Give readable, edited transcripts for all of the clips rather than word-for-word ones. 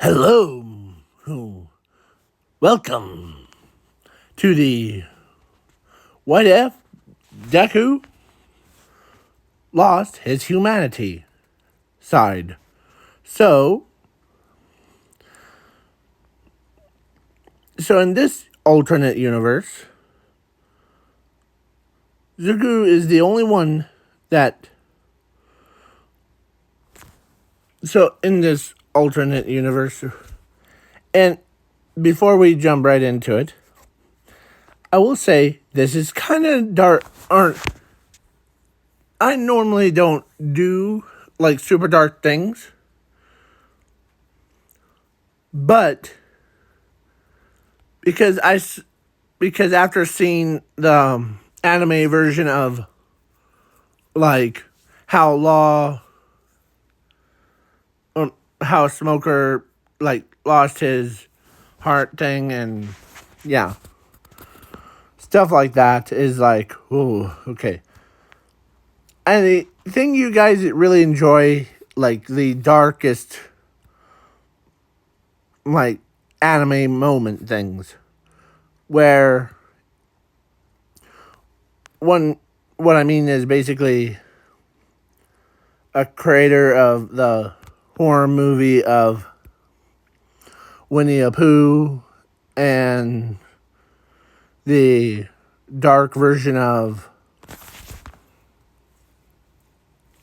Hello. Welcome to the What If Deku Lost His Humanity side. So in this alternate universe, Deku is the only one that... So in this alternate universe, and before we jump right into it, I will say this is kind of dark. I normally don't do like super dark things, but because after seeing the anime version of like how Smoker like lost his heart thing, and yeah, stuff like that is like, ooh, okay. And the thing you guys really enjoy, like the darkest like anime moment things, where what I mean is basically a creator of the horror movie of Winnie the Pooh and the dark version of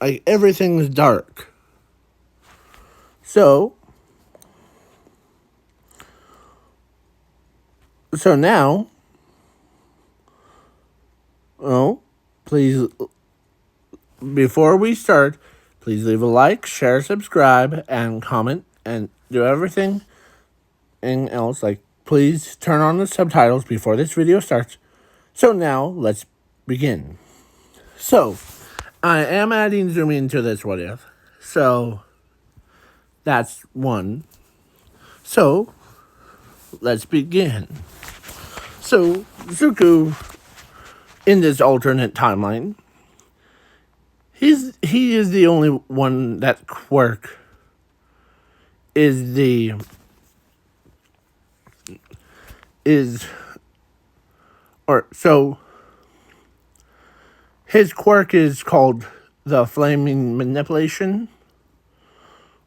like everything's dark. So now, please, before we start, please leave a like, share, subscribe, and comment, and do everything else. Like, please turn on the subtitles before this video starts. So now, let's begin. So, I am adding zoom into this what if. So, that's one. So, let's begin. So, Zuko, in this alternate timeline, he is the only one that quirk his quirk is called the Flaming Manipulation,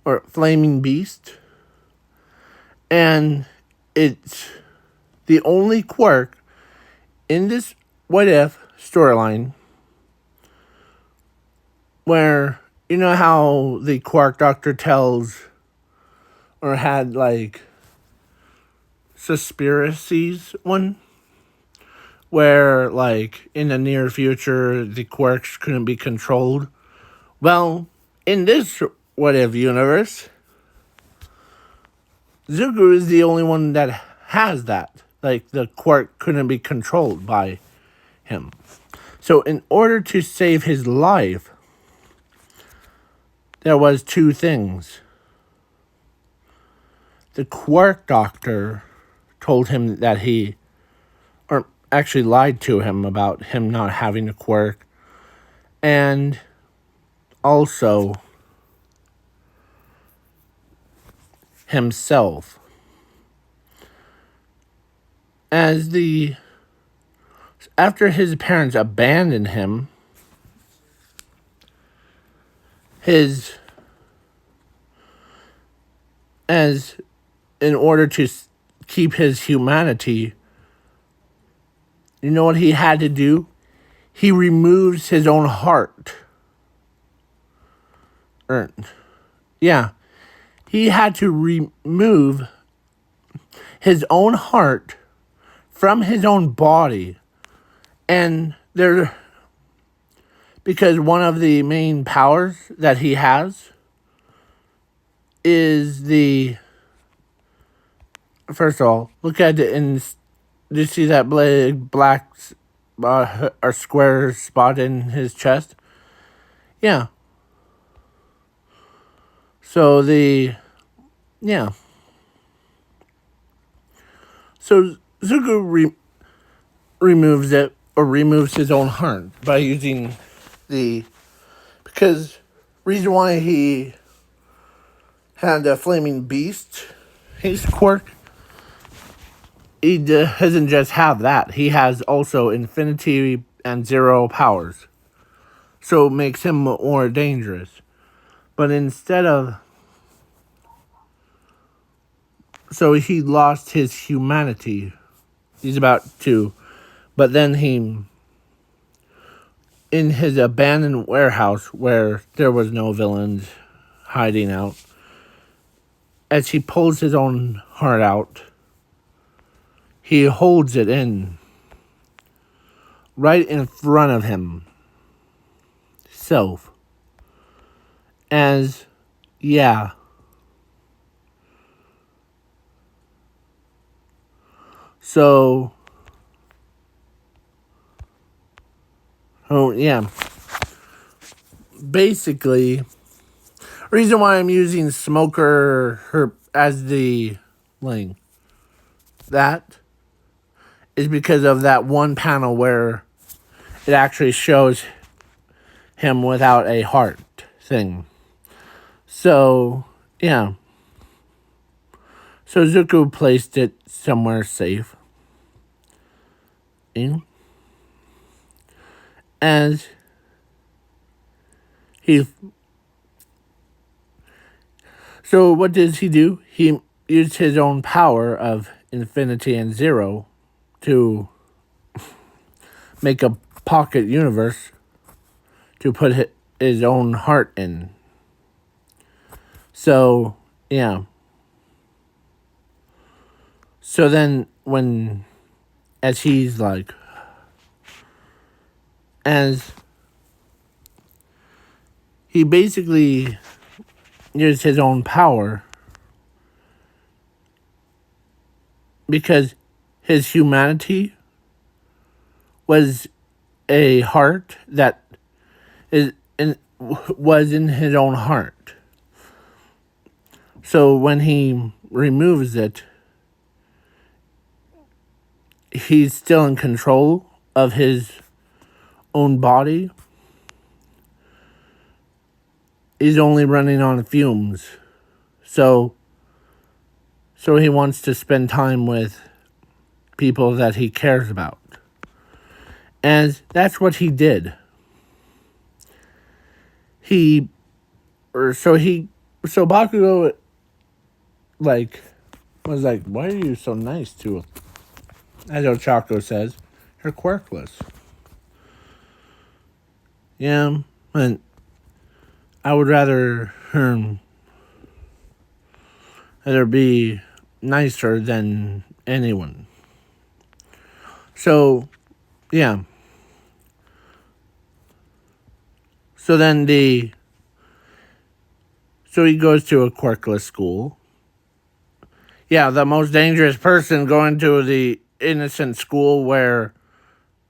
or Flaming Beast, and it's the only quirk in this what if storyline where, you know how the Quark Doctor tells or had like conspiracies one, where like in the near future the quarks couldn't be controlled. Well, in this what if universe, Zuko is the only one that has that. Like, the quark couldn't be controlled by him. So in order to save his life, there was two things. The Quark Doctor told him that or actually lied to him about him not having a quirk. And also himself. After his parents abandoned him, in order to keep his humanity, you know what he had to do? He removes his own heart. He had to remove his own heart from his own body. And because one of the main powers that he has is first of all, look at it, and do you see that black or square spot in his chest? Yeah. So So Zuko removes it, or removes his own heart by using because reason why he had a flaming beast his quirk, he doesn't just have that. He has also infinity and zero powers. So it makes him more dangerous. But instead of... So he lost his humanity. He's about to. But then he... In his abandoned warehouse where there was no villains hiding out, as he pulls his own heart out, he holds it in right in front of him. Self. As, yeah. So, yeah. Basically, reason why I'm using Smoker as the link, that is because of that one panel where it actually shows him without a heart thing. So, yeah. So Zuko placed it somewhere safe. As he... So what does he do? He used his own power of infinity and zero to make a pocket universe to put his own heart in. So, yeah. So then as he's like, as he basically used his own power because his humanity was a heart that was in his own heart. So when he removes it, he's still in control of his own body. He's only running on fumes. So he wants to spend time with people that he cares about. And that's what he did. So Bakugo, was like, why are you so nice to, as Ochako says, you're quirkless. Yeah, and I would rather be nicer than anyone. So, yeah. So then so he goes to a quirkless school. Yeah, the most dangerous person going to the innocent school where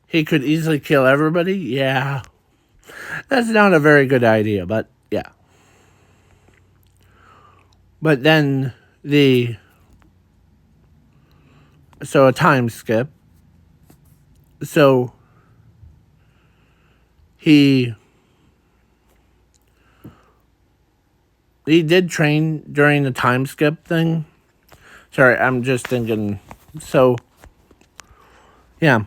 he could easily kill everybody? Yeah. That's not a very good idea, but yeah. But then so a time skip. So he did train during the time skip thing. Sorry, I'm just thinking. So, yeah.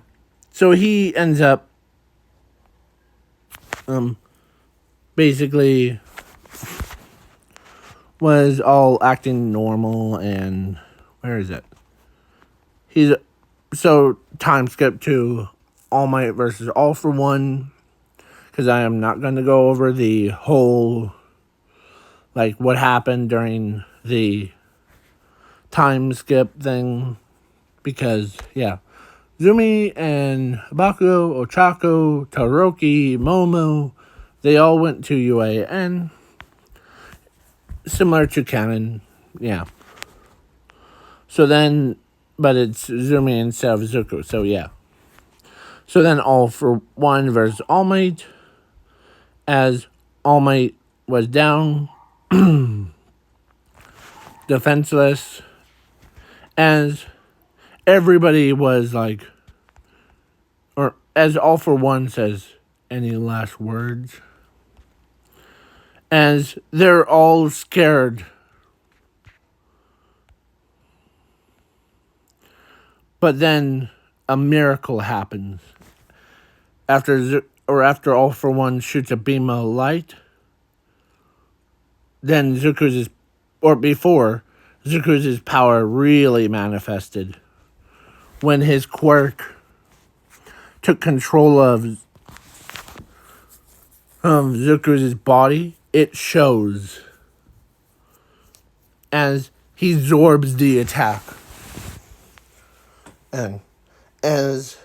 So he ends up basically was all acting normal, and where is it? So time skip to All Might versus All for One, because I am not going to go over the whole, what happened during the time skip thing, because, yeah. Zumi and Bakugo, Ochako, Todoroki, Momo, they all went to UAN. Similar to canon, yeah. So then, but it's Zumi instead of Zuko, so yeah. So then All for One versus All Might, as All Might was down, defenseless, as everybody was or as All for One says, any last words? As they're all scared. But then a miracle happens. After All for One shoots a beam of light, then before Zuku's power really manifested. When his quirk took control of Zuku's body, it shows as he absorbs the attack. And as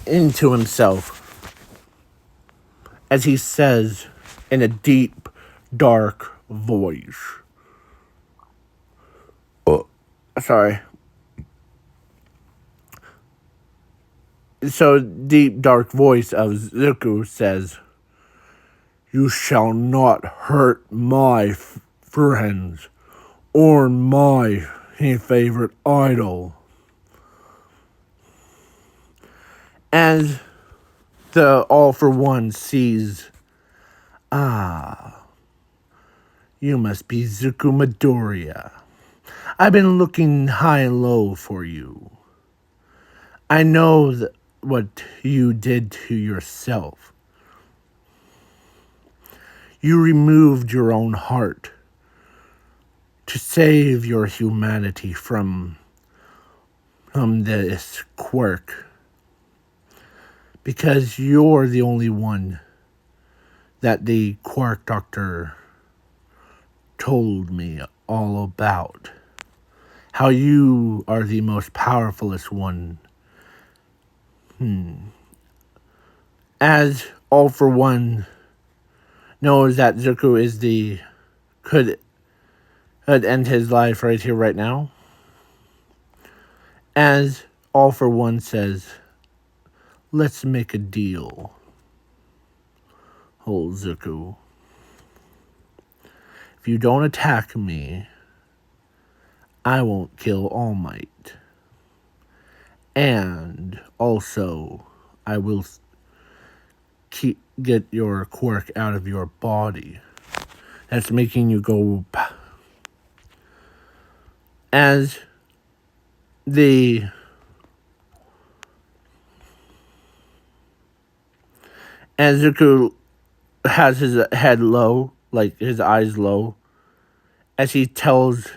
into himself, as he says in a deep, dark voice. Sorry. So, deep, dark voice of Zuko says, "You shall not hurt my friends or my favorite idol." As the All for One sees, you must be Zuko Midoriya. I've been looking high and low for you. I know what you did to yourself. You removed your own heart to save your humanity from this quirk. Because you're the only one that the Quark Doctor told me all about. How you are the most powerfulest one. As All for One knows that Zuko could end his life right here, right now. As All for One says, let's make a deal. Oh, Zuko. If you don't attack me, I won't kill All Might. And also, I will get your quirk out of your body. That's making you go... As Zuko has his head low, like his eyes low, as he tells,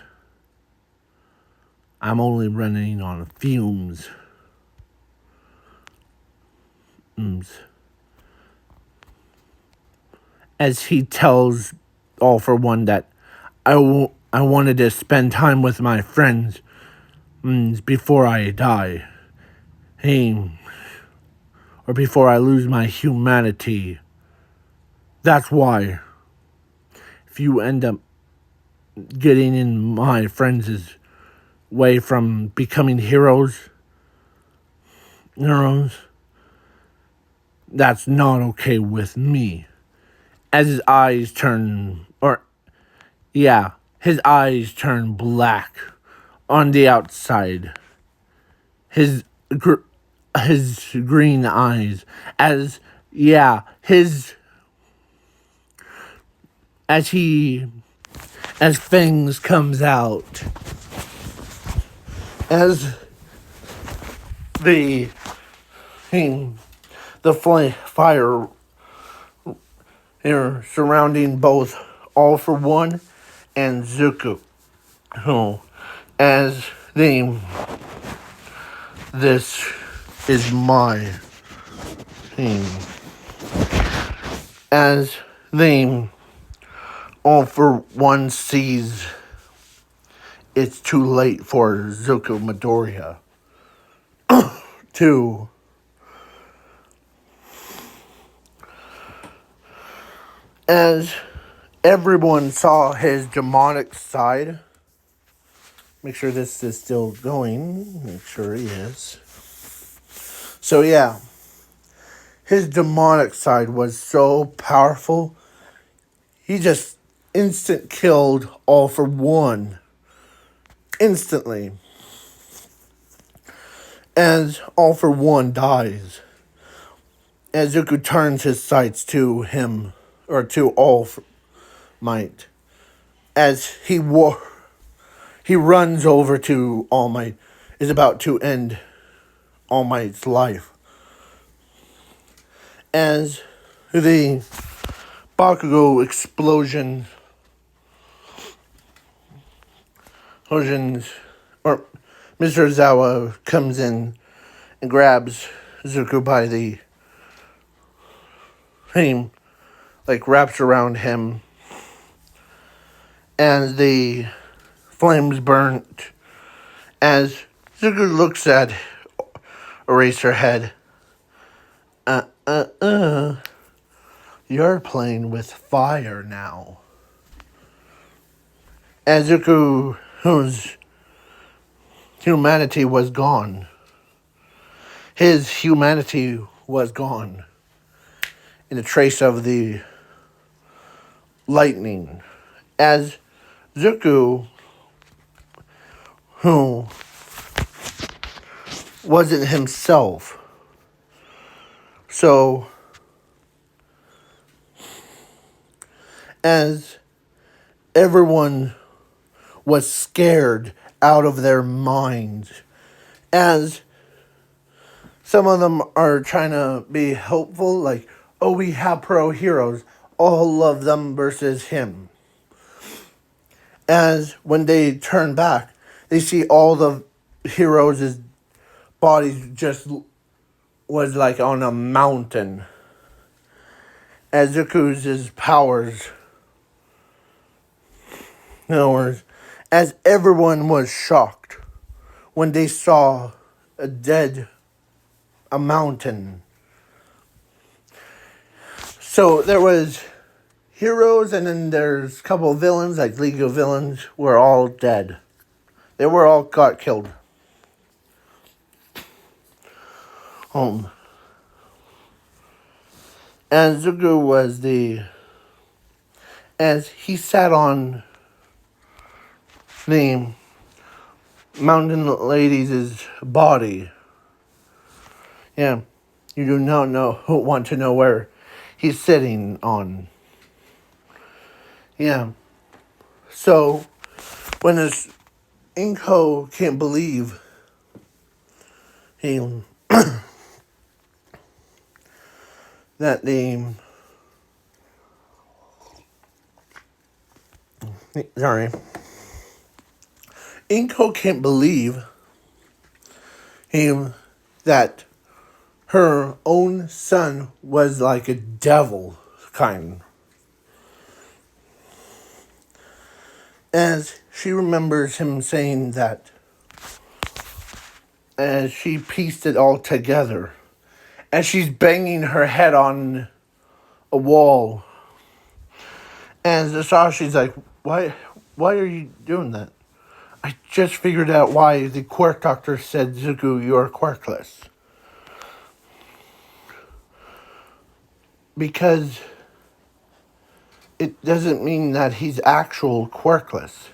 I'm only running on fumes. As he tells All for One that I wanted to spend time with my friends before I die. Or before I lose my humanity. That's why. If you end up getting in my friends' way from becoming heroes, that's not okay with me. As his eyes turn black on the outside. His green eyes, as fangs comes out, as the fire surrounding both All for One and Zuko. As this is my thing. As All for One sees it's too late for Zuko Midoriya to as everyone saw his demonic side. Make sure this is still going. Make sure he is. So yeah, his demonic side was so powerful. He just instant killed All for One. Instantly. As All for One dies. As Zuko turns his sights to him, or to All Might. As he he runs over to All Might, is about to end All Might's life. As the Bakugo explosions, or Mr. Zawa comes in and grabs Zuko by the frame, like wraps around him, and the flames burnt. As Zuko looks at Eraserhead, you're playing with fire now. As Zuko, whose humanity was gone. His humanity was gone in a trace of the lightning. As Zuko, who wasn't himself, so as everyone was scared out of their minds, as some of them are trying to be helpful, like, oh, we have pro heroes, all of them versus him. As when they turn back, they see all the heroes' bodies just was like on a mountain. As Zuko's powers, in other words, as everyone was shocked when they saw a mountain. So there was heroes, and then there's a couple of villains, like League of Villains, were all dead. They were all got killed. And Zuko was as he sat on the mountain lady's body. Yeah, you do not want to know where he's sitting on. Yeah. So, when this Inko can't believe he that the Inko can't believe that her own son was like a devil kind. As she remembers him saying that, as she pieced it all together, as she's banging her head on a wall, and Sashi's like, why are you doing that? I just figured out why the quirk doctor said, Zuko, you're quirkless. Because it doesn't mean that he's actual quirkless.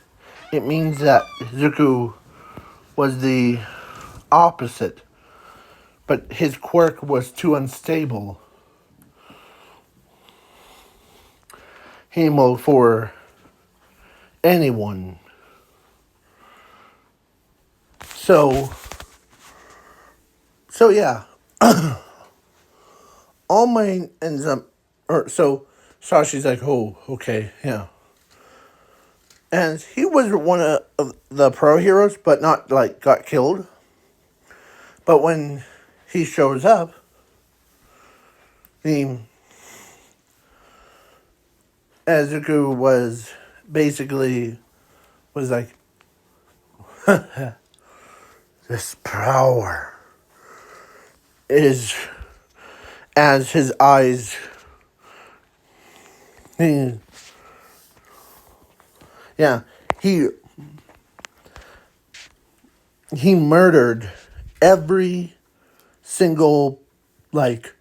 It means that Zuko was the opposite. But his quirk was too unstable. For anyone. So yeah. All Might ends up, so Sashi's like, oh, okay, yeah. And he was one of the pro heroes, but not like got killed. But when he shows up, Zuko was like, this power is, as his eyes, he murdered every single, like,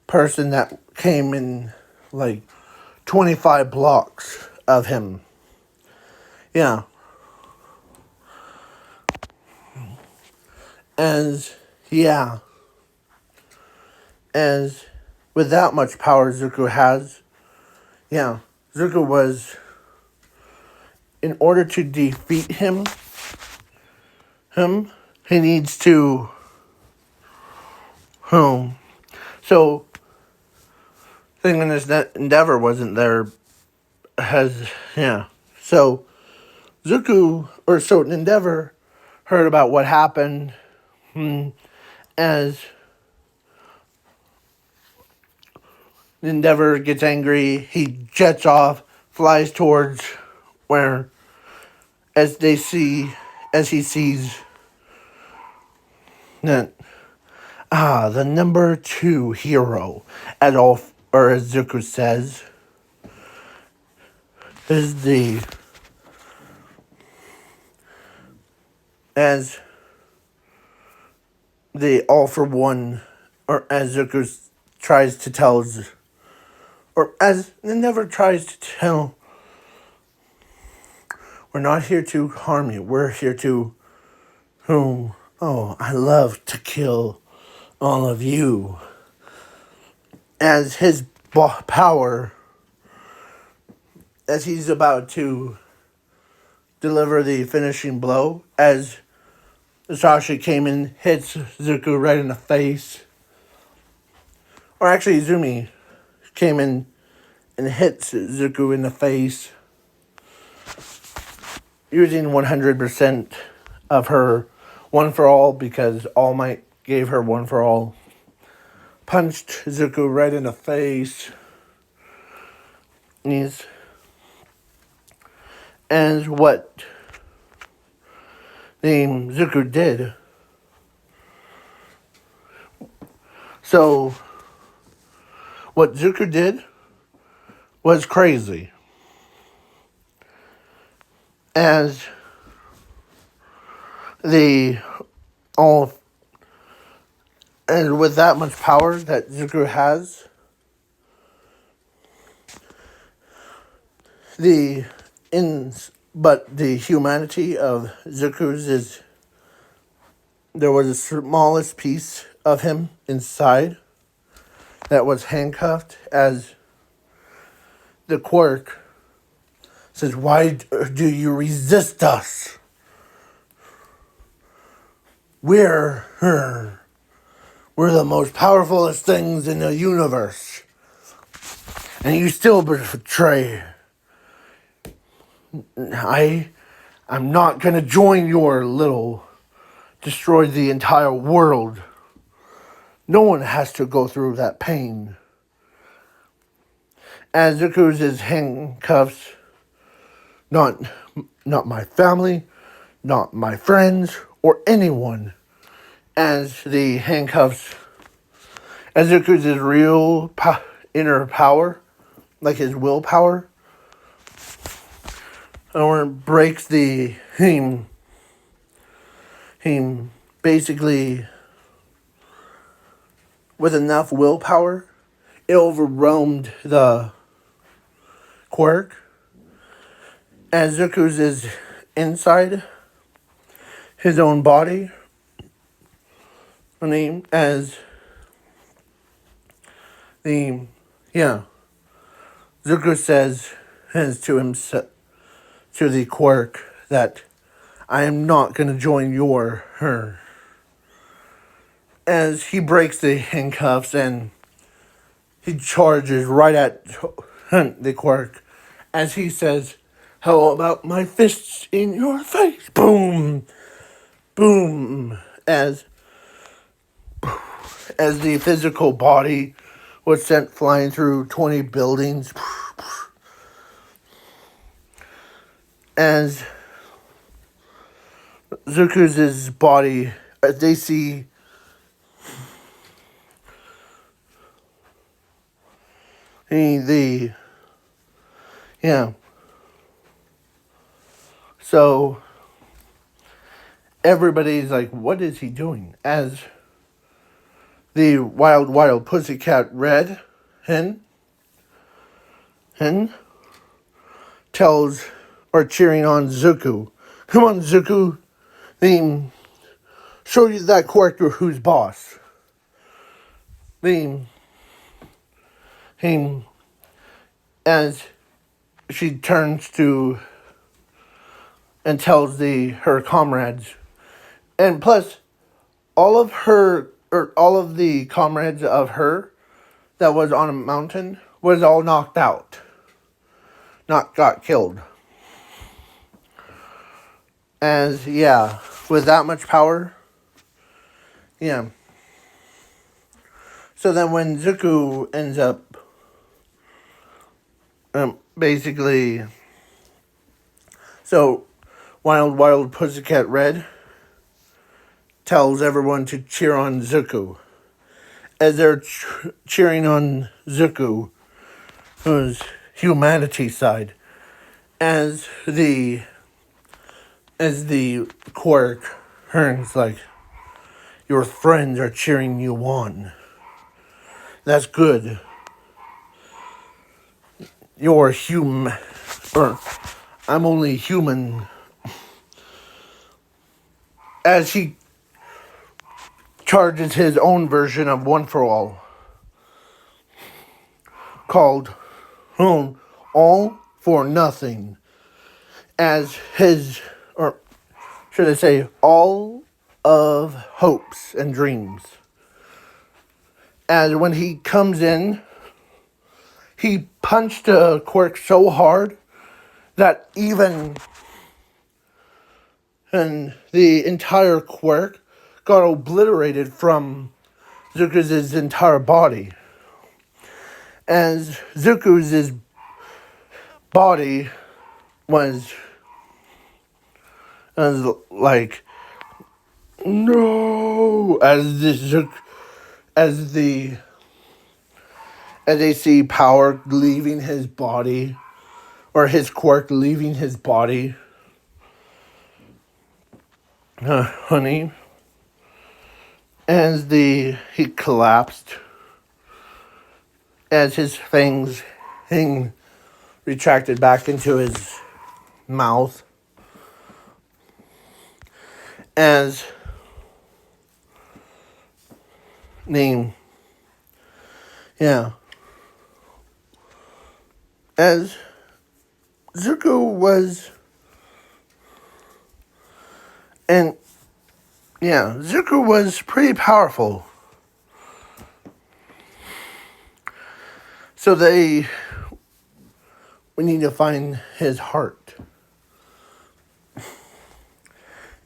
person that came in, like, 25 blocks of him. Yeah. As with that much power Zuko has, Zuko was, in order to defeat him, him. He needs to so thing in his endeavor wasn't there so Zuko or so Endeavor heard about what happened as Endeavor gets angry. He jets off, flies towards where as he sees that the number 2 hero, as Zuko says, is the all for one, or as Zuko tries to tell, or as Endeavor tries to tell, we're not here to harm you. We're here to I love to kill all of you. As his power, as he's about to deliver the finishing blow, as Sasha came in, hits Zuko right in the face. Or actually, Izumi came in and hits Zuko in the face using 100% of her one for all, because All Might gave her one for all. Punched Zuko right in the face. And what Zuko did. So, what Zuko did was crazy. As and with that much power that Zuko has, but the humanity of Zuko's is, there was the smallest piece of him inside that was handcuffed, as the Quark says, why do you resist us? We're the most powerfulest things in the universe. And you still betray. I'm not going to join your little destroy the entire world. No one has to go through that pain. As Zuko's his handcuffs, not my family, not my friends, or anyone. As the handcuffs, as Zuko's his real inner power, like his willpower, or breaks him basically, with enough willpower, it overwhelmed the Quark. As Zuko's is inside his own body, Zuko says to himself, to the Quark, that I am not going to join her. As he breaks the handcuffs and he charges right at the Quark, as he says, how about my fists in your face? Boom! Boom! As the physical body was sent flying through 20 buildings. As Zuko's body, as they see so everybody's like, what is he doing? As the wild pussycat Red Hen tells, or cheering on Zuko, come on Zuko, show you that character who's boss. As she turns to and tells her comrades, And plus, all of her, or all of the comrades of her that was on a mountain was all knocked out. Not got killed. As, yeah, with that much power, yeah. So then when Zuko ends up, basically, so Wild Pussycat Red tells everyone to cheer on Zuko. As they're cheering on Zuko, who's humanity side, as the Quark turns like, your friends are cheering you on. That's good. You're human, or I'm only human. As he charges his own version of One for All, called All for Nothing, as his, or should I say, all of hopes and dreams. As when he comes in, he punched a Quark so hard that even and the entire Quark got obliterated from Zuko's entire body. As Zuko's body was like, no, as they see power leaving his body, or his Quark leaving his body. Honey, as he collapsed, as his fangs retracted back into his mouth, as as Zuko was, and Zuko was pretty powerful. So we need to find his heart.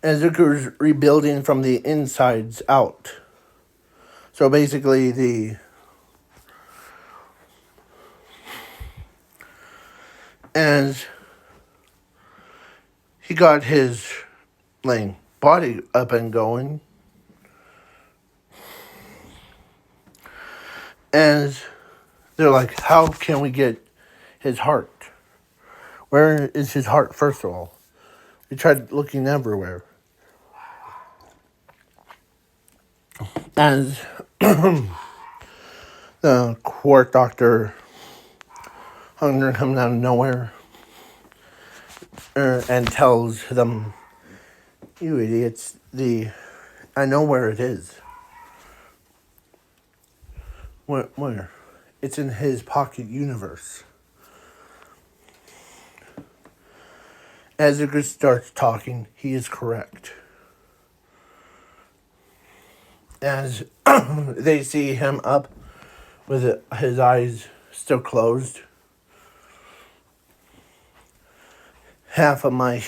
And Zuko's rebuilding from the insides out. So basically as he got his body up and going, as they're like, how can we get his heart? Where is his heart, first of all? We tried looking everywhere. As the Quark doctor hung comes out of nowhere and tells them, you idiots, I know where it is. Where? It's in his pocket universe. As Zuko starts talking, he is correct. As they see him up with his eyes still closed, half of my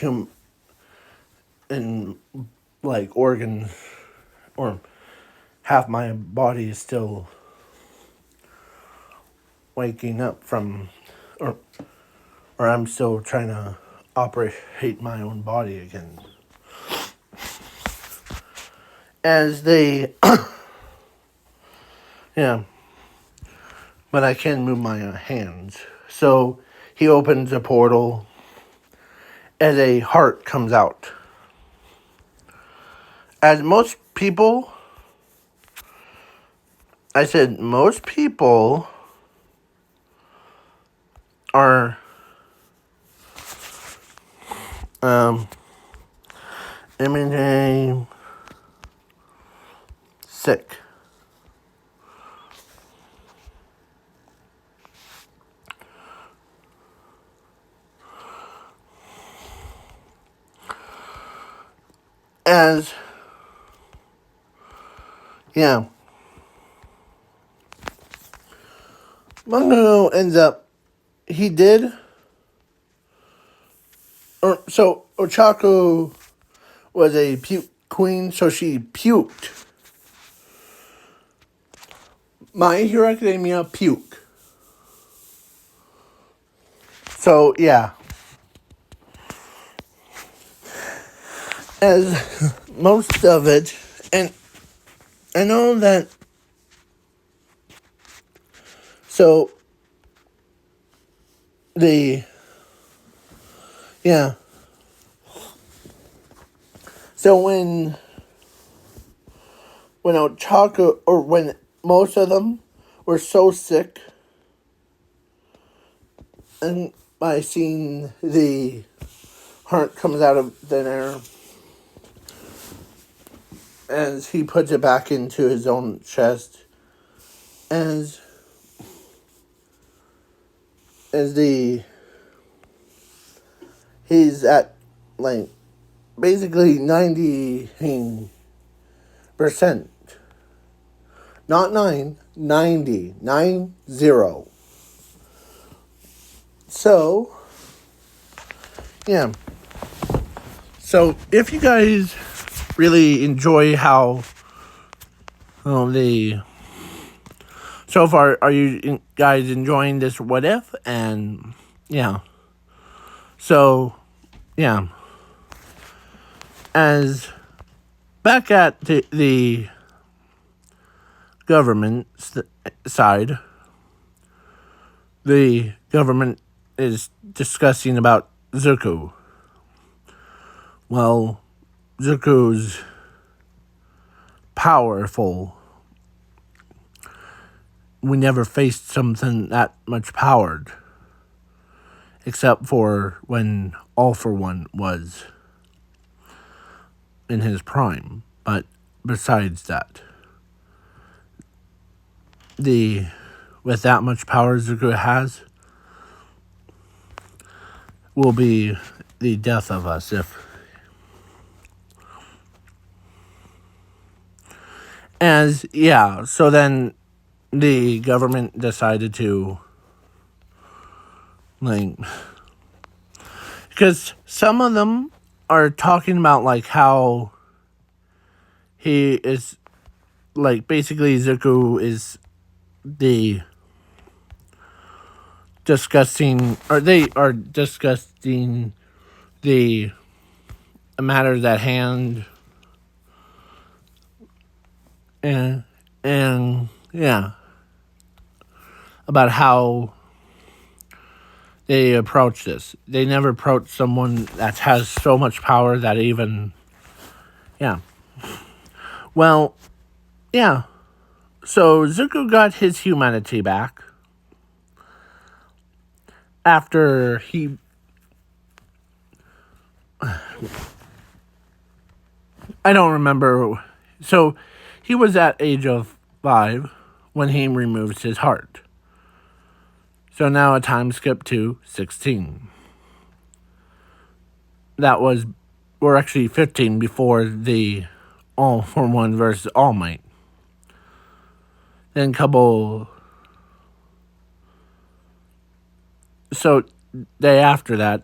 organs, or half my body is still waking up from, or I'm still trying to operate my own body again. As they, but I can't move my hands. So he opens a portal as a heart comes out. As most people, I said most people are imaging sick. As yeah. Mango ends up, he did, or so Ochako was a puke queen, so she puked. My Hero Academia puke. So, yeah. As most of it, and I know that, so, yeah. So when Ochako, or when most of them were so sick, and by seeing the heart comes out of thin air, as he puts it back into his own chest, as he's at, like, basically 90%. Not 90. So, yeah. So, if you guys really enjoy how so far, are you guys enjoying this What If? And, yeah. So, yeah. As back at the government side, the government is discussing about Zuko. Well, Zuko's powerful. We never faced something that much powered, except for when All For One was in his prime. But besides that, with that much power Zuko has, will be the death of us if. So then the government decided to, like, because some of them are talking about, like, how he is, like, basically Zuko is the discussing, or they are discussing the matters at hand, and yeah, about how they approach this. They never approach someone that has so much power that even, yeah. Well, yeah. So Zuko got his humanity back after he. I don't remember. So he was at age of 5 when he removes his heart. So now a time skip to 16. That was, or actually 15 before the All For One versus All Might. Then so day after that,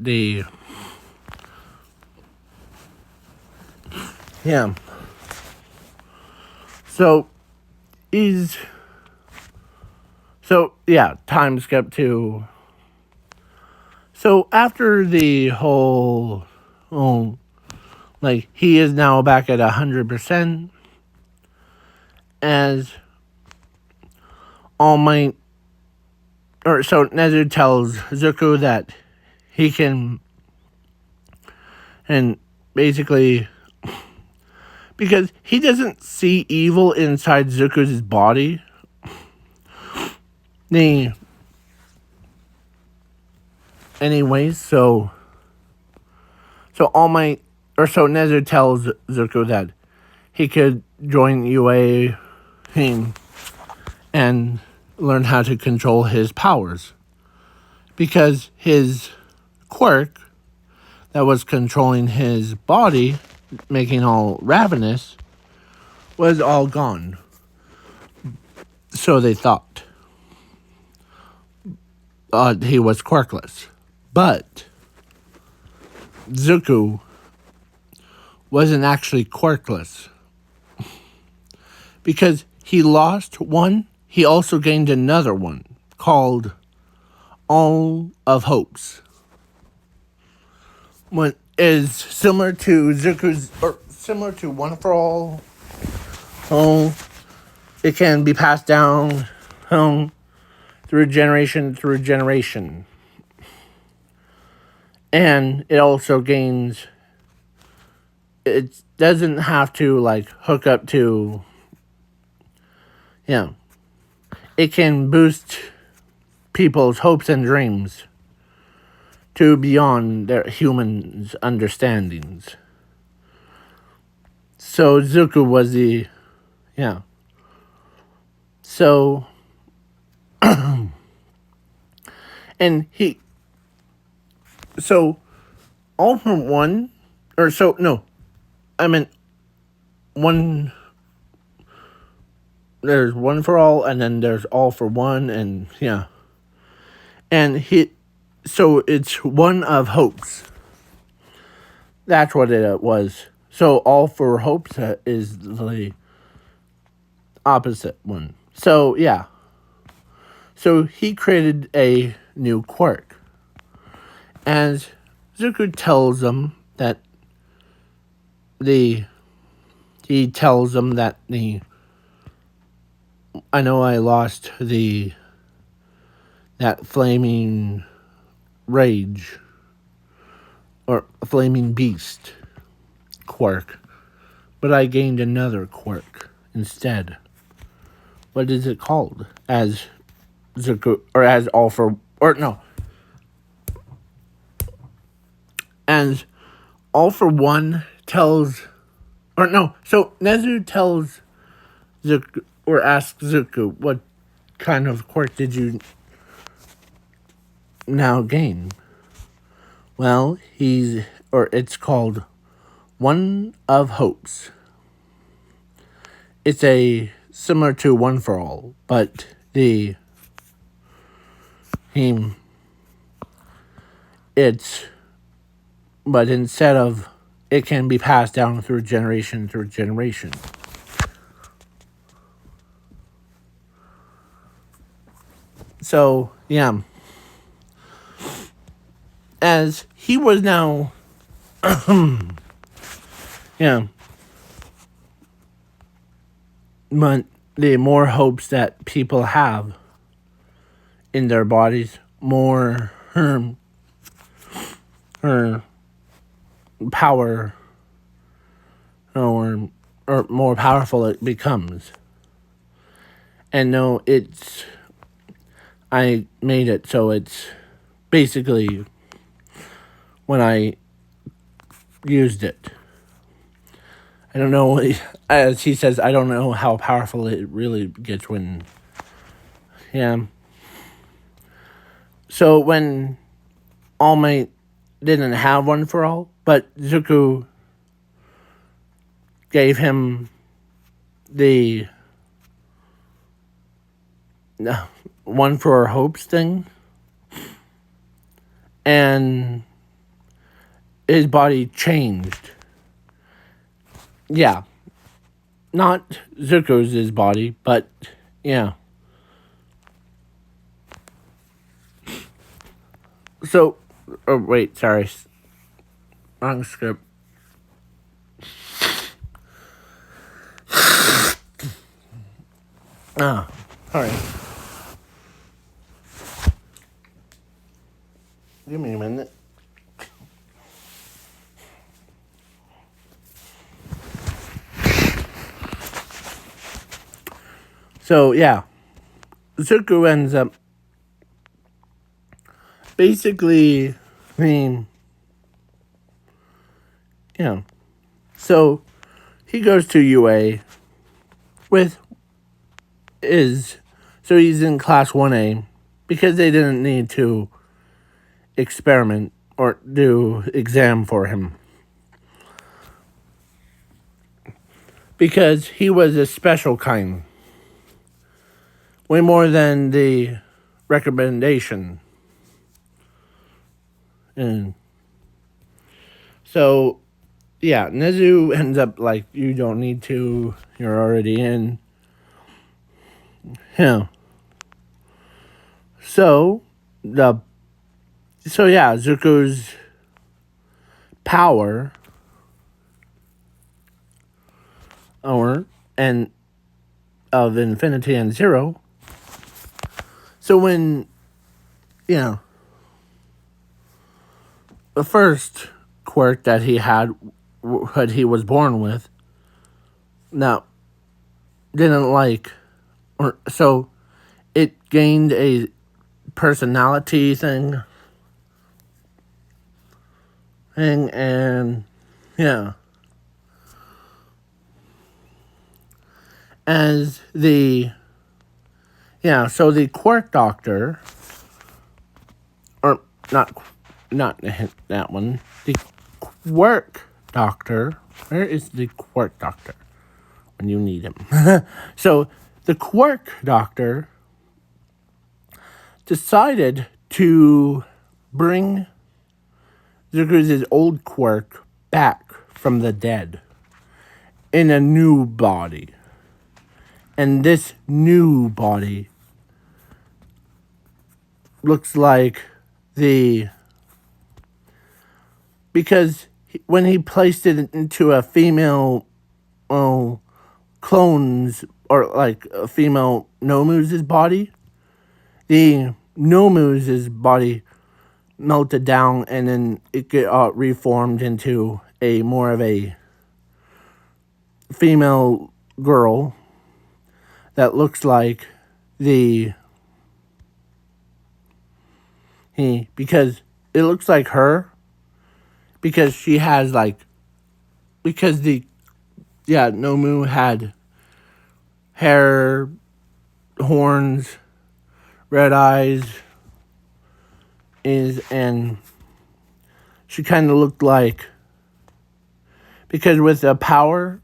So time skip to. So after the whole, like, he is now back at 100%, as All Might, or so Nezu tells Zuko that he can, and basically, because he doesn't see evil inside Zuko's body, anyways, so All Might, or so Nezu tells Zuko that he could join UA and learn how to control his powers, because his quirk that was controlling his body, making all ravenous, was all gone. So they thought. He was quirkless. But Zuko wasn't actually quirkless. Because he lost one, he also gained another one called All of Hopes. One is similar to Zuko's, or similar to One for All. Oh, it can be passed down through generation. And it also gains, it doesn't have to like hook up to, it can boost people's hopes and dreams to beyond their humans' understandings. So Zuko was the, So, and so all for one, or so, no, I meant one, there's one for all, and then there's all for one, and and so it's one of hopes. That's what it was. So all for hopes is the opposite one. So so he created a new quirk, and Zuko tells them that I know I lost that flaming rage or flaming beast quirk, but I gained another quirk instead. What is it called? As Zuko, or as all for, or no, as all for one tells, or no, so Nezu tells Zuko, or asks Zuko, what kind of quirk did you now gain? Well, it's called One of Hopes. It's similar to One for All, but but instead of, it can be passed down through generation. So, as he was now, but the more hopes that people have in their bodies, more her power, or more powerful it becomes. And no, I made it so it's basically when I used it. I don't know, as he says, I don't know how powerful it really gets when, So when All Might didn't have One for All, but Zuko gave him the One for Hopes thing, and his body changed. Yeah. Not Zuko's body, but So, oh wait, sorry. Wrong script. Sorry. Give me a minute. So, Zuko ends up basically, so he goes to UA so he's in class 1A because they didn't need to experiment or do exam for him. Because he was a special kind. way more than the recommendation. And so, yeah, Nezu ends up like, you don't need to, you're already in. Yeah. So yeah, Zuko's power and of infinity and zero. So when the first quirk that he had, what he was born with, now didn't like, or so it gained a personality thing, and yeah, as the so the quirk doctor, or not that one, the quirk doctor. Where is the quirk doctor when you need him? So the quirk doctor decided to bring Zuko's old quirk back from the dead in a new body. And this new body looks like because when he placed it into a female clone's, or like a female Nomu's body, the Nomu's body melted down, and then it got reformed into a more of a female girl that looks like because it looks like her, because she has because Nomu had hair, horns, red eyes, and she kind of looked like, because with the power,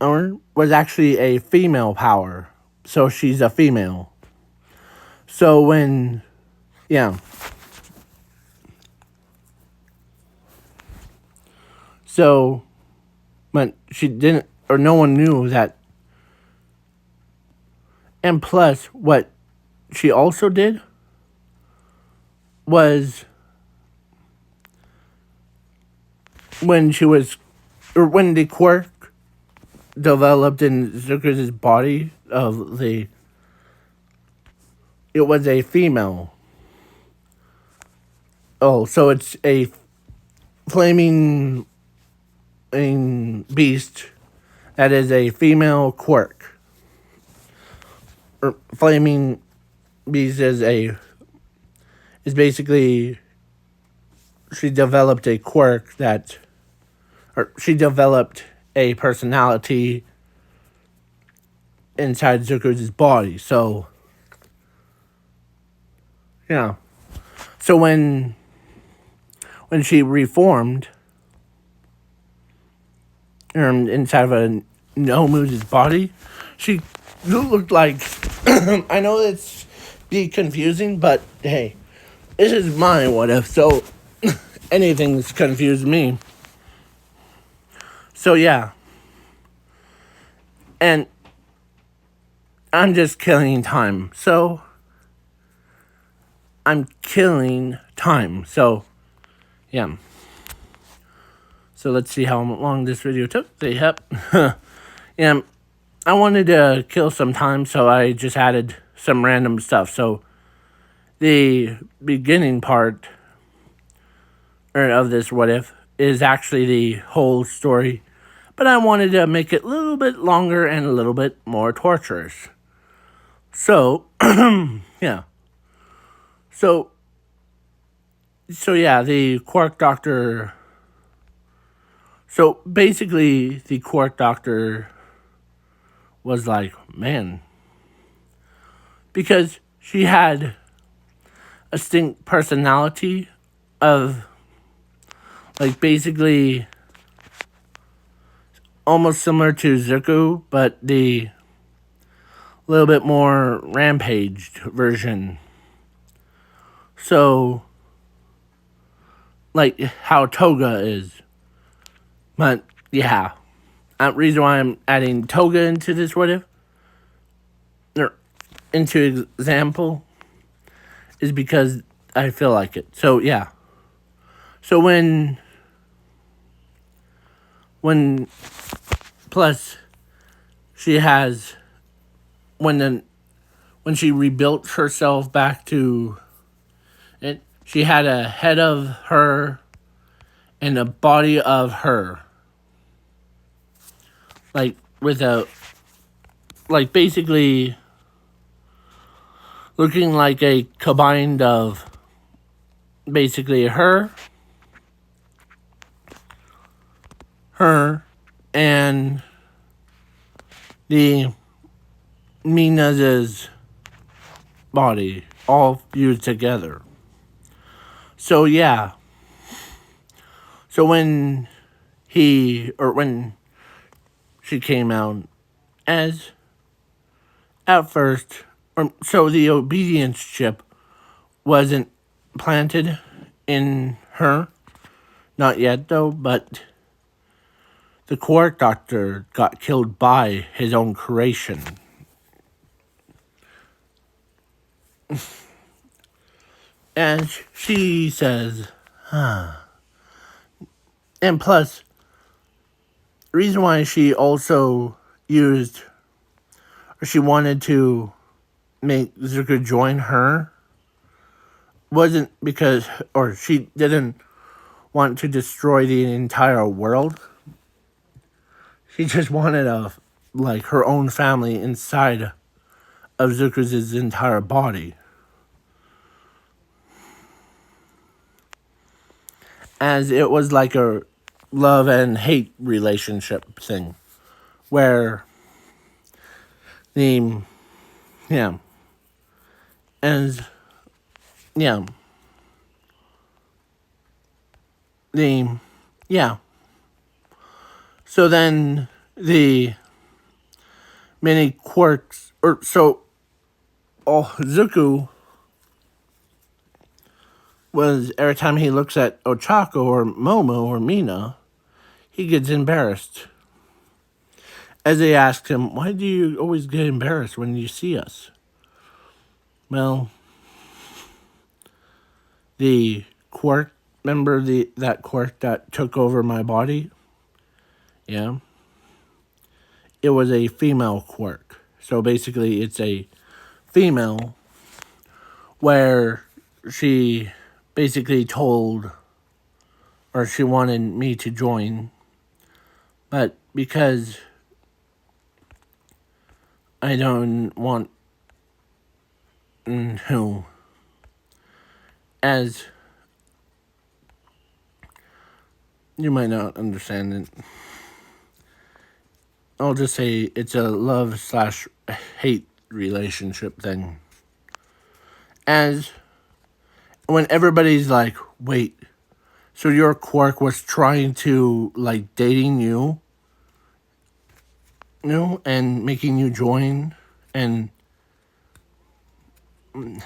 or was actually a female power, so she's a female. So when so when she didn't, or no one knew that. And plus, what she also did was, when the quirk developed in Zuko's body it was a female. Oh, so it's a flaming beast that is a female quirk. Or flaming beast is basically, she developed a quirk she developed a personality inside Zuko's body. So so when she reformed inside of a Nomu's body, she looked like I know it's be confusing, but hey, this is my what if, so anything's confused me. So yeah. And I'm just killing time. So I'm killing time. So yeah. So let's see how long this video took. Yep. Yeah, I wanted to kill some time, so I just added some random stuff. So the beginning part of this what if is actually the whole story, but I wanted to make it a little bit longer and a little bit more torturous. So yeah. So yeah, the Quark Doctor. So basically, the Quark Doctor was like, man, because she had a distinct personality of, like, basically almost similar to Zuko, but a little bit more rampaged version. So, like how Toga is. But, yeah. The reason why I'm adding Toga into this what if, or into example, is because I feel like it. So, yeah. So when plus she has when she rebuilt herself back to it, she had a head of her and a body of her, like with a like basically looking like a combined of basically her and the Mina's body all fused together. So yeah. So when when she came out as at first, so the obedience chip wasn't planted in her, not yet though, but the court doctor got killed by his own creation. And she says, and plus, the reason why she also used, or she wanted to make Zuko join her, wasn't because, or she didn't want to destroy the entire world. She just wanted her own family inside of Zuko's entire body. As it was like a love and hate relationship thing. Where the, yeah. As, yeah. Yeah. So then the many quirks, Zuko was, every time he looks at Ochako or Momo or Mina, he gets embarrassed. As they asked him, why do you always get embarrassed when you see us? Well, the quirk, remember that quirk that took over my body? Yeah. It was a female quirk. So basically it's a female where she basically told, or she wanted me to join, but because I don't want who, as you might not understand it, I'll just say it's a love/hate relationship thing. As when everybody's like, wait, so your quirk was trying to, like, dating you? And making you join and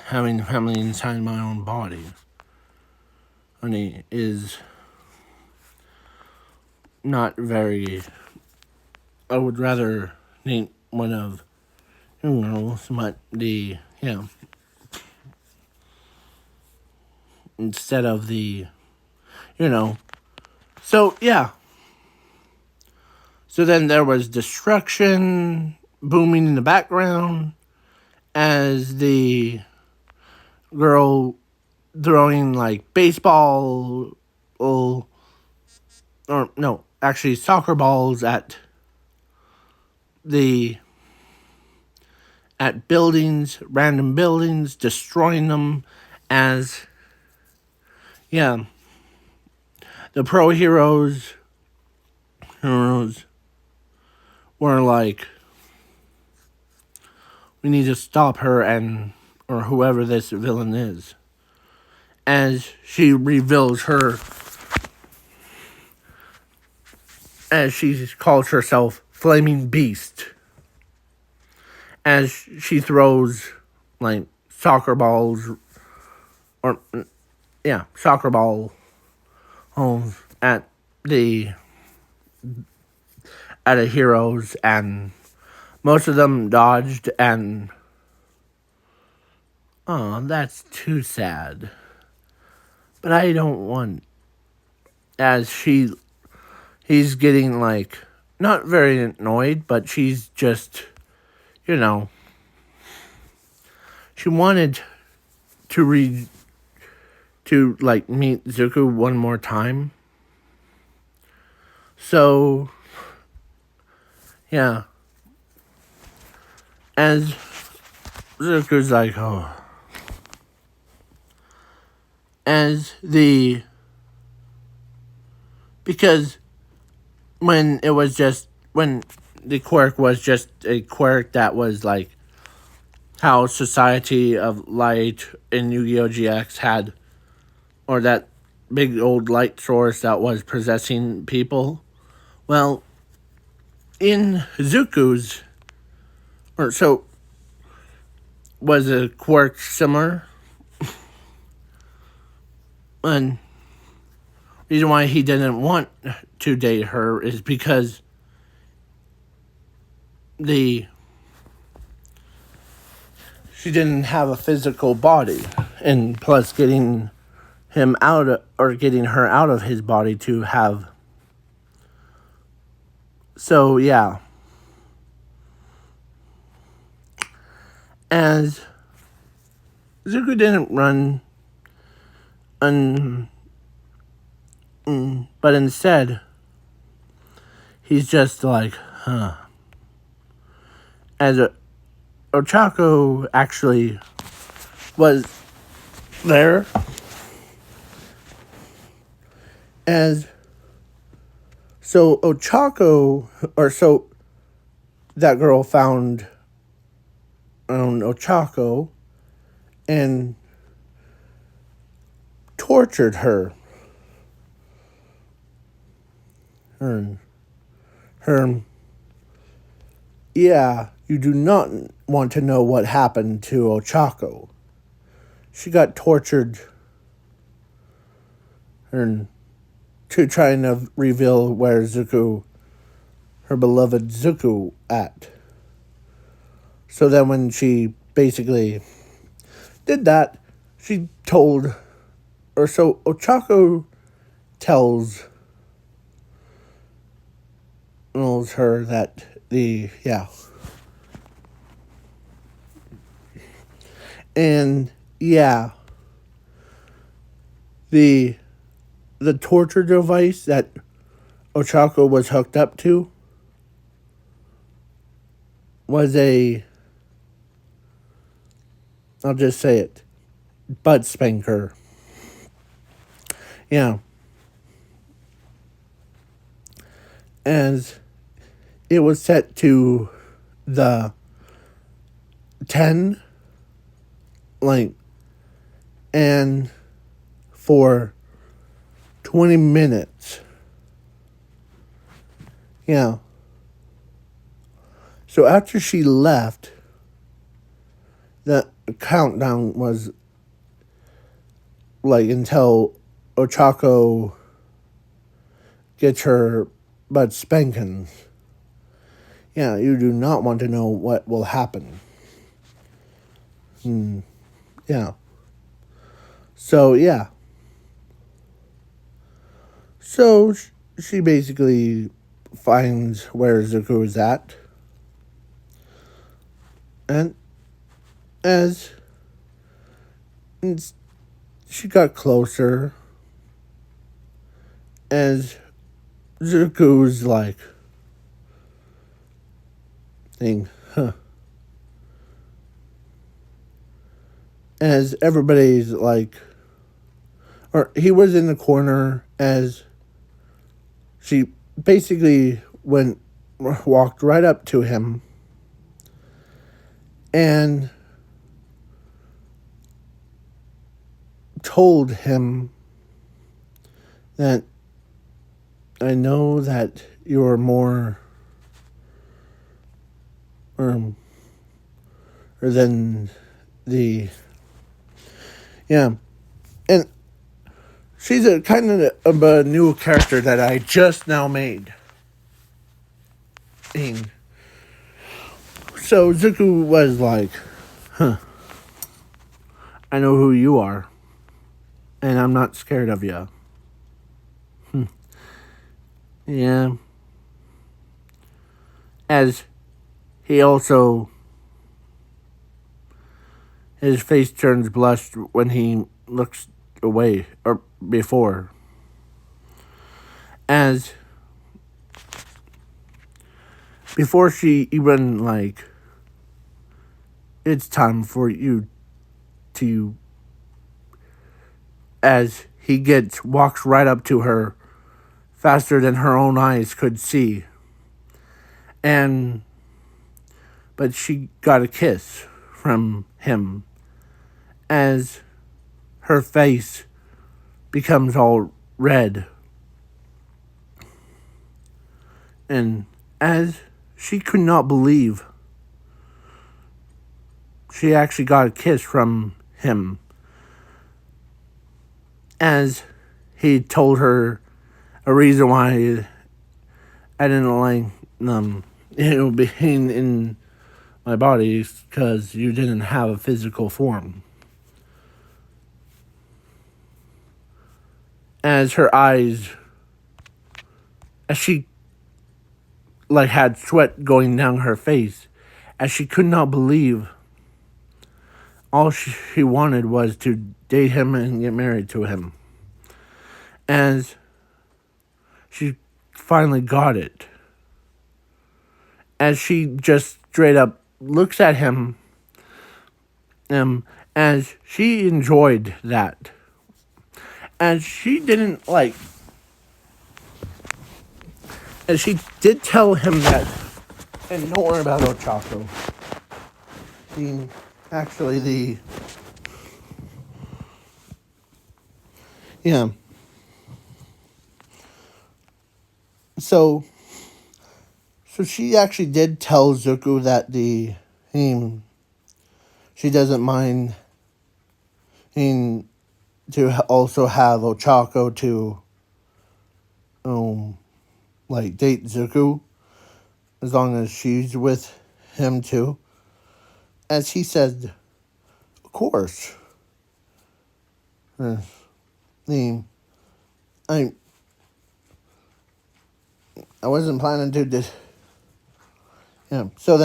having family inside my own body, honey, is not very. I would rather think one of, but instead of the, So, yeah. So then there was destruction booming in the background as the girl throwing, like, baseball, or no, actually soccer balls at buildings, random buildings, destroying them as, the pro heroes were like, we need to stop her or whoever this villain is. As she reveals as she calls herself Flaming Beast. as she throws like soccer balls or yeah, soccer ball holes the at the heroes, and most of them dodged, and oh, that's too sad. But I don't want, as he's getting like not very annoyed, but she's just, you know, she wanted to like meet Zuko one more time. So yeah, as Zuko's like, oh, as the because when the quirk was just a quirk that was like how Society of Light in Yu-Gi-Oh! GX had, or that big old light source that was possessing people. Well, in Zuko's, or so, was a quirk similar. And reason why he didn't want to date her is because she didn't have a physical body, and plus getting him getting her out of his body to have. So yeah, as Zuko didn't run, but instead he's just like, huh. As Ochako actually was there, as so Ochako, or so that girl found Ochako and tortured her. Her, yeah, you do not want to know what happened to Ochako. She got tortured to try and reveal where Zuko, her beloved Zuko, at. So then when she basically did that, she told, or so Ochako tells her that and yeah, the torture device that Ochako was hooked up to was I'll just say it, butt spanker. Yeah. As it was set to the 10, like, and for 20 minutes. Yeah. So after she left, the countdown was like until Ochako gets her butt spanking. Yeah, you do not want to know what will happen. Yeah. So, yeah. So, she basically finds where Zuko is at. And as she got closer, as Zuko's like, huh. As everybody's like, or he was in the corner as she basically walked right up to him and told him that I know that you're more or than the yeah, and she's a kind of a new character that I just now made. And so Zuko was like, "Huh, I know who you are, and I'm not scared of you." Yeah, as he also his face turns blushed when he looks away, or before, as before she even like, it's time for you to, as he walks right up to her faster than her own eyes could see, and but she got a kiss from him as her face becomes all red, and as she could not believe she actually got a kiss from him, as he told her a reason why I didn't like being in my body, because you didn't have a physical form. As her eyes, as she like had sweat going down her face, as she could not believe all she wanted was to date him and get married to him. As she finally got it. As she just straight up looks at him, as she enjoyed that. As she didn't like, as she did tell him that, and don't worry about Ochako. Yeah. So she actually did tell Zuko that she doesn't mind to also have Ochako to like date Zuko, as long as she's with him too. As he said, of course. I wasn't planning to. Yeah. So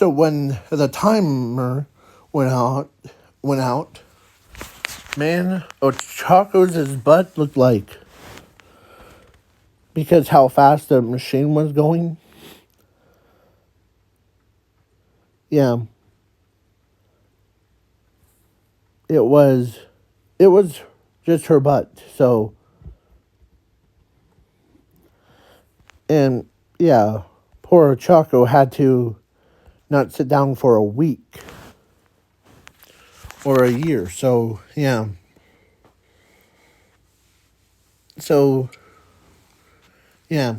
when the timer went out, man, Ochako's butt looked like, because how fast the machine was going. Yeah. It was just her butt. So, and yeah, poor Chaco had to not sit down for a week or a year. So, yeah. So, yeah.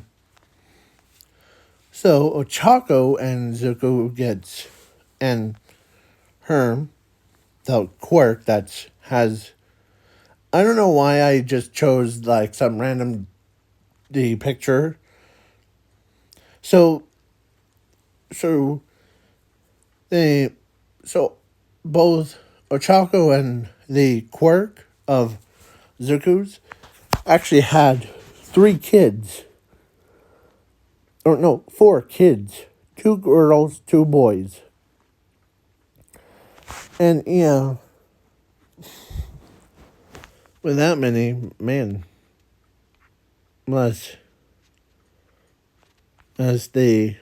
So, Ochako and Zuko gets, and Herm, the quirk that has, I don't know why I just chose like some random picture. So both Ochako and the quirk of Zuko's actually had 3 kids. Or no, 4 kids. 2 girls, 2 boys. And yeah, with that many, man, must as they.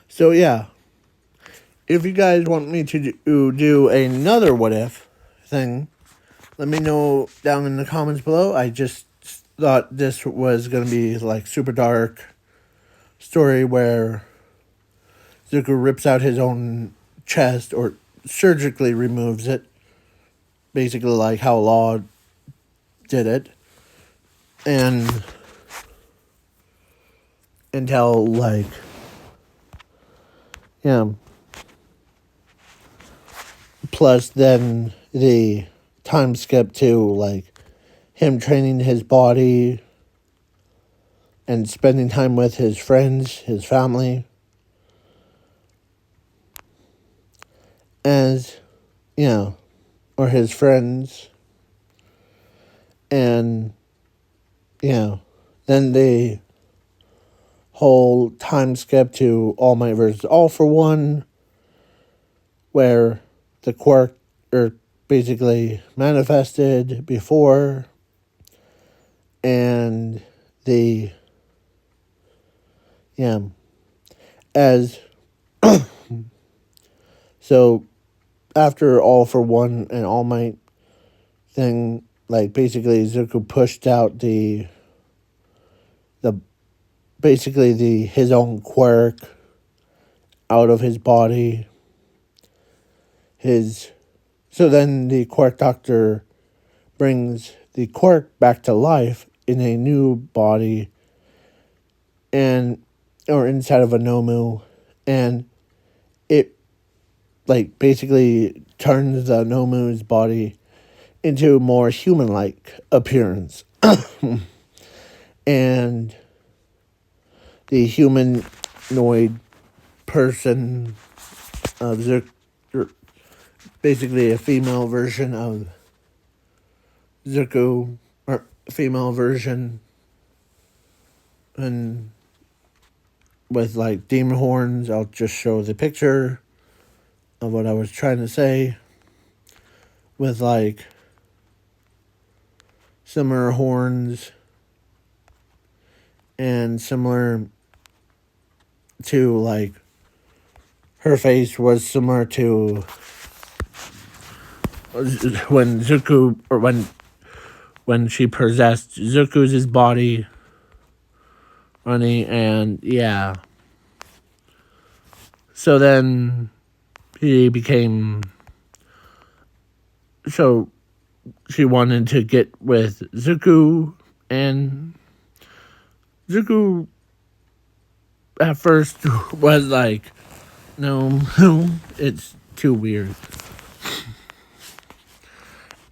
So yeah, if you guys want me to do another what if thing, let me know down in the comments below. I just thought this was gonna be like super dark story where Zuko rips out his own chest or surgically removes it, basically like how Law did it, and until like Yeah. Plus, then the time skip to like him training his body and spending time with his friends, his family, as or his friends, and then the whole time skip to All Might versus All for One, where the quirk are basically manifested before, and the as so after All for One and All Might thing, like basically Zuko pushed out the basically his own quirk out of his body. So then the quirk doctor brings the quirk back to life in a new body or inside of a Nomu, and it like basically turns the Nomu's body into a more human-like appearance. And the humanoid person of Zuko, basically a female version of Zuko, or female version, and with like demon horns. I'll just show the picture of what I was trying to say, with like similar horns and similar to like her face was similar to when Zuko, or when she possessed Zuko's body running, and so then he became, so she wanted to get with Zuko, and Zuko at first was like, no, it's too weird.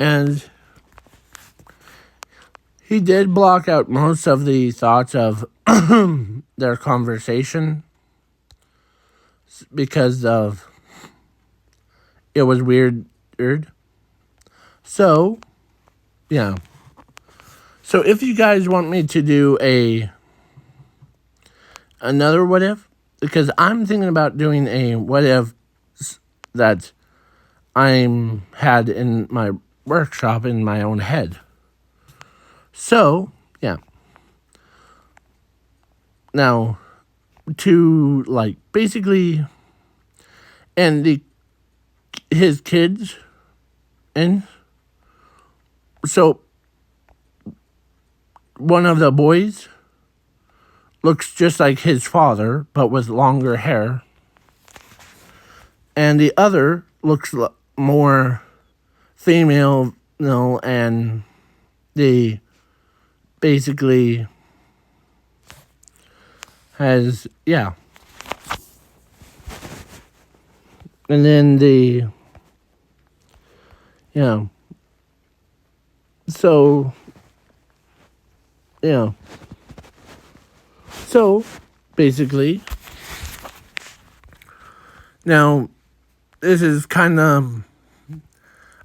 And he did block out most of the thoughts of their conversation because of it was weird. So, So if you guys want me to do another what if, because I'm thinking about doing a what if that I'm had in my workshop in my own head. So, Now, to like basically, and his kids, and so one of the boys looks just like his father, but with longer hair, and the other looks more female, and the basically has, and then so, so basically, now this is kind of,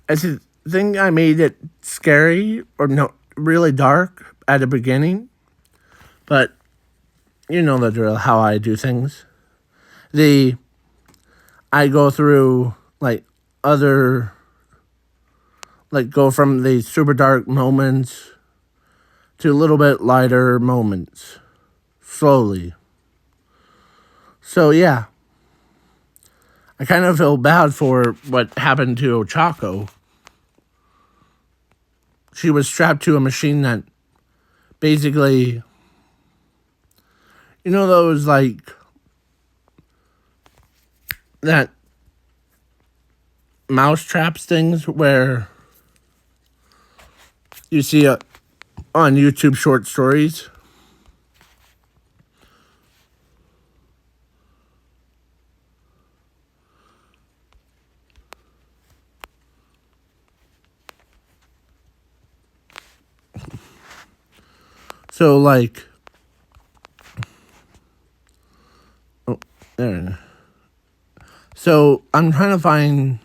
I think I made it scary, or no, really dark at the beginning, but you know the drill, how I do things. I go through like other, like go from the super dark moments to a little bit lighter moments, slowly. So I kind of feel bad for what happened to Ochako. She was strapped to a machine that basically, those like that mousetraps things where you see on YouTube short stories. So, like, oh, there. So, I'm trying to find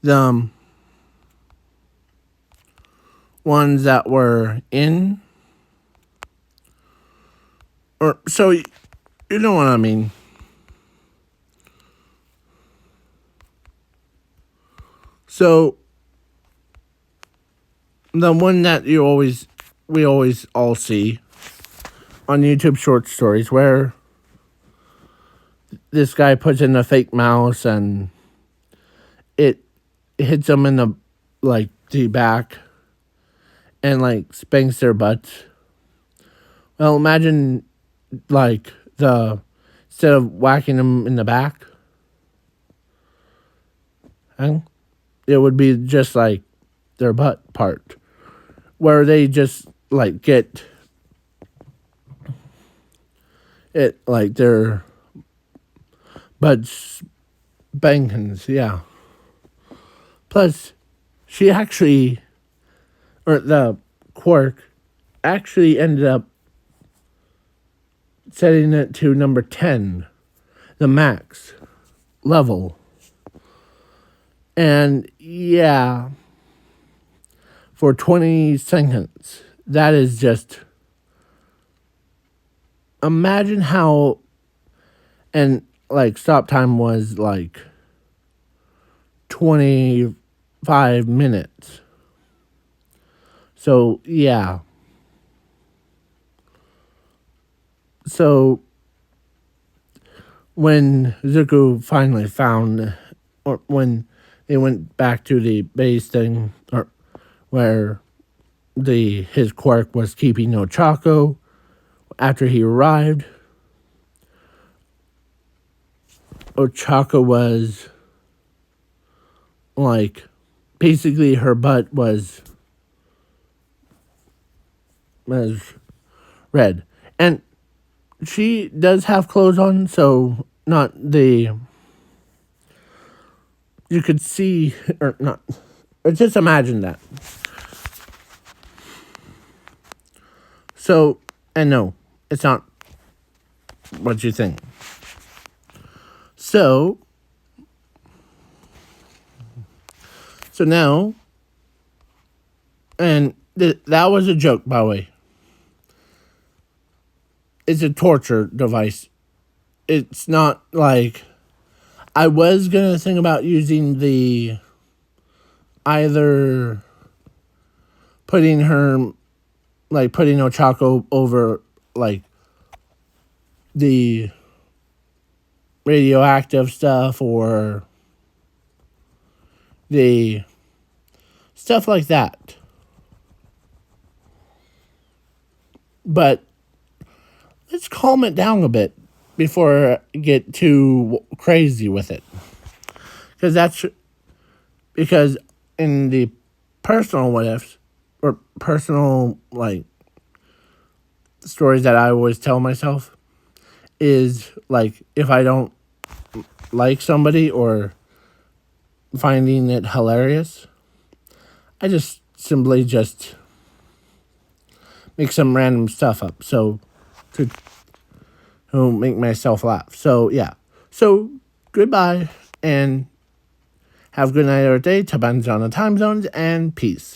the ones that were in, or, so, you know what I mean. So, the one that we always all see on YouTube short stories where this guy puts in a fake mouse and it hits them in the, like, the back and, like, spanks their butts. Well, imagine, like, instead of whacking them in the back, it would be just, like, their butt part, where they just, like, get it, like, their butts spankings, yeah. Plus, she actually, or the Quark, actually ended up setting it to number 10, the max level. And yeah, for 20 seconds, that is just, imagine how, and like stop time was like 25 minutes. So yeah. So when Zuko finally found, or when they went back to the base thing, or where his Quark was keeping Ochako after he arrived, Ochako was like, basically her butt was red. And she does have clothes on, so not the, you could see, or not, or just imagine that. So, and no, it's not what you think. So now, and that was a joke, by the way. It's a torture device. It's not like, I was going to think about using the, either putting her, like putting Ochako over like the radioactive stuff or the stuff like that. But let's calm it down a bit before I get too crazy with it. Because in the personal what ifs, or personal, like, stories that I always tell myself, is like, if I don't like somebody or finding it hilarious, I just simply just make some random stuff up to make myself laugh. So yeah. So goodbye and have a good night or day, depends on the time zones, and peace.